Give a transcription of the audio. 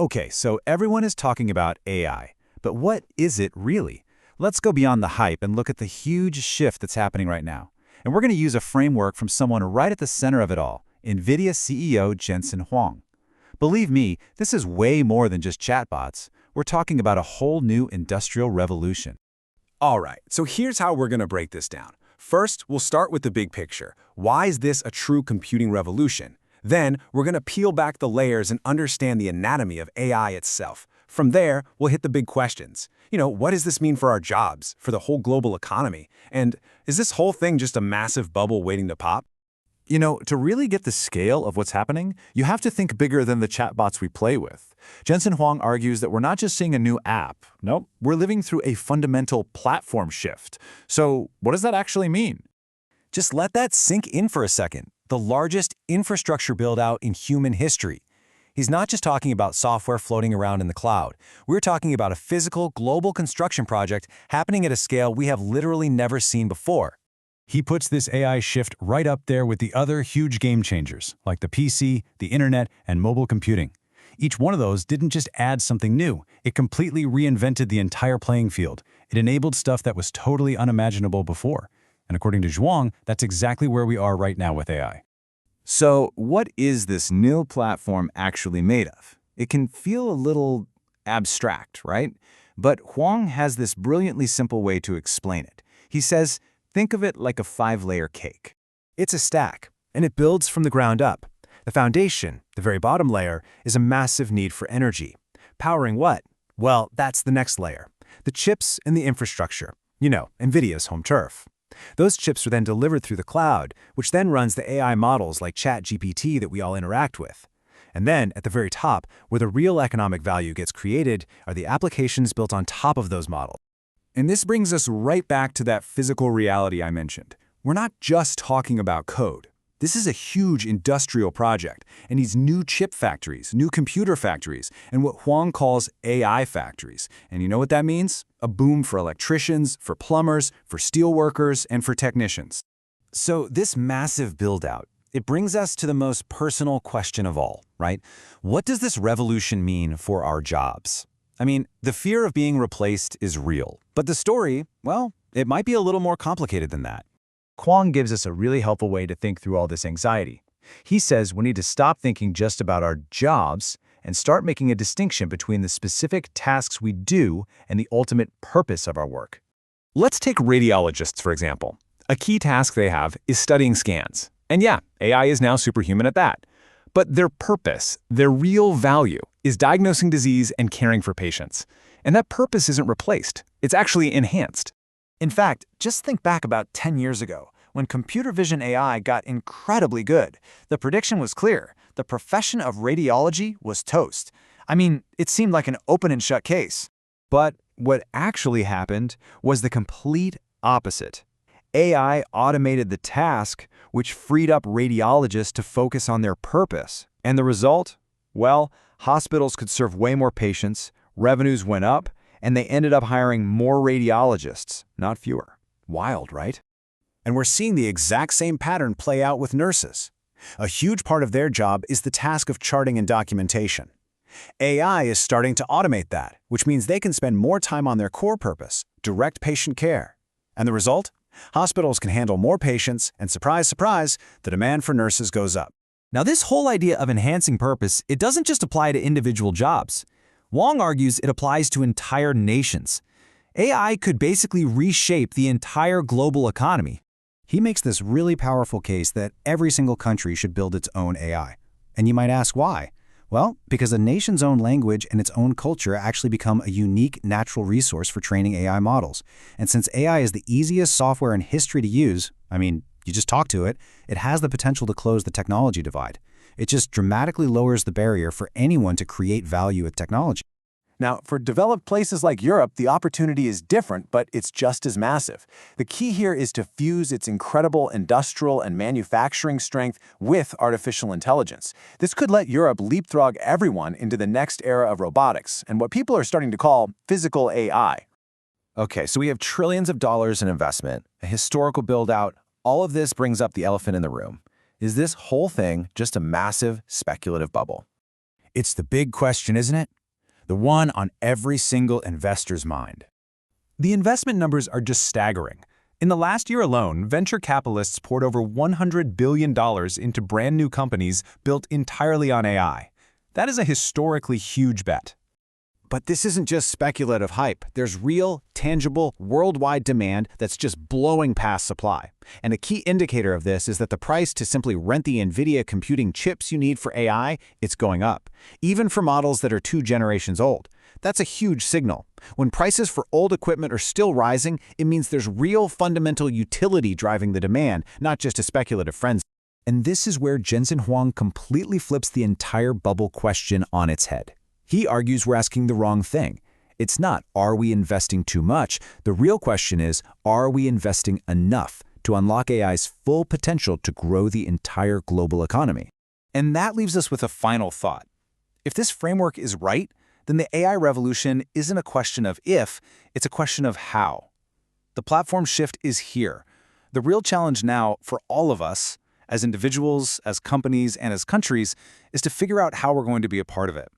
Okay, so everyone is talking about AI, but what is it really? Let's go beyond the hype and look at the huge shift that's happening right now. And we're going to use a framework from someone right at the center of it all, NVIDIA CEO Jensen Huang. Believe me, this is way more than just chatbots. We're talking about a whole new industrial revolution. All right, so here's how we're going to break this down. First, we'll start with the big picture. Why is this a true computing revolution? Then, we're going to peel back the layers and understand the anatomy of AI itself. From there, we'll hit the big questions. What does this mean for our jobs, for the whole global economy? And is this whole thing just a massive bubble waiting to pop? To really get the scale of what's happening, you have to think bigger than the chatbots we play with. Jensen Huang argues that we're not just seeing a new app. Nope, we're living through a fundamental platform shift. So what does that actually mean? Just let that sink in for a second. The largest infrastructure build-out in human history. He's not just talking about software floating around in the cloud. We're talking about a physical, global construction project happening at a scale we have literally never seen before. He puts this AI shift right up there with the other huge game changers, like the PC, the internet, and mobile computing. Each one of those didn't just add something new. It completely reinvented the entire playing field. It enabled stuff that was totally unimaginable before. And according to Zhuang, that's exactly where we are right now with AI. So what is this new platform actually made of? It can feel a little abstract, right? But Huang has this brilliantly simple way to explain it. He says, think of it like a 5-layer cake. It's a stack, and it builds from the ground up. The foundation, the very bottom layer, is a massive need for energy. Powering what? Well, that's the next layer. The chips and the infrastructure. NVIDIA's home turf. Those chips are then delivered through the cloud, which then runs the AI models like ChatGPT that we all interact with. And then, at the very top, where the real economic value gets created, are the applications built on top of those models. And this brings us right back to that physical reality I mentioned. We're not just talking about code. This is a huge industrial project and needs new chip factories, new computer factories, and what Huang calls AI factories. And you know what that means? A boom for electricians, for plumbers, for steel workers, and for technicians. So this massive build-out, it brings us to the most personal question of all, right? What does this revolution mean for our jobs? I mean, the fear of being replaced is real, but the story, well, it might be a little more complicated than that. Huang gives us a really helpful way to think through all this anxiety. He says we need to stop thinking just about our jobs and start making a distinction between the specific tasks we do and the ultimate purpose of our work. Let's take radiologists, for example. A key task they have is studying scans. And yeah, AI is now superhuman at that. But their purpose, their real value, is diagnosing disease and caring for patients. And that purpose isn't replaced. It's actually enhanced. In fact, just think back about 10 years ago, when computer vision AI got incredibly good. The prediction was clear. The profession of radiology was toast. I mean, it seemed like an open and shut case. But what actually happened was the complete opposite. AI automated the task, which freed up radiologists to focus on their purpose. And the result? Well, hospitals could serve way more patients, revenues went up, and they ended up hiring more radiologists, not fewer. Wild, right? And we're seeing the exact same pattern play out with nurses. A huge part of their job is the task of charting and documentation. AI is starting to automate that, which means they can spend more time on their core purpose, direct patient care. And the result? Hospitals can handle more patients, and surprise, surprise, the demand for nurses goes up. Now, this whole idea of enhancing purpose, it doesn't just apply to individual jobs. Huang argues it applies to entire nations. AI could basically reshape the entire global economy. He makes this really powerful case that every single country should build its own AI. And you might ask why? Well, because a nation's own language and its own culture actually become a unique natural resource for training AI models. And since AI is the easiest software in history to use, I mean, you just talk to it, it has the potential to close the technology divide. It just dramatically lowers the barrier for anyone to create value with technology. Now, for developed places like Europe, the opportunity is different, but it's just as massive. The key here is to fuse its incredible industrial and manufacturing strength with artificial intelligence. This could let Europe leapfrog everyone into the next era of robotics, and what people are starting to call physical AI. Okay, so we have trillions of dollars in investment, a historical build-out. All of this brings up the elephant in the room. Is this whole thing just a massive speculative bubble? It's the big question, isn't it? The one on every single investor's mind. The investment numbers are just staggering. In the last year alone, venture capitalists poured over $100 billion into brand new companies built entirely on AI. That is a historically huge bet. But this isn't just speculative hype. There's real, tangible, worldwide demand that's just blowing past supply. And a key indicator of this is that the price to simply rent the NVIDIA computing chips you need for AI, it's going up, even for models that are 2 generations old. That's a huge signal. When prices for old equipment are still rising, it means there's real fundamental utility driving the demand, not just a speculative frenzy. And this is where Jensen Huang completely flips the entire bubble question on its head. He argues we're asking the wrong thing. It's not, are we investing too much? The real question is, are we investing enough to unlock AI's full potential to grow the entire global economy? And that leaves us with a final thought. If this framework is right, then the AI revolution isn't a question of if, it's a question of how. The platform shift is here. The real challenge now for all of us, as individuals, as companies, and as countries, is to figure out how we're going to be a part of it.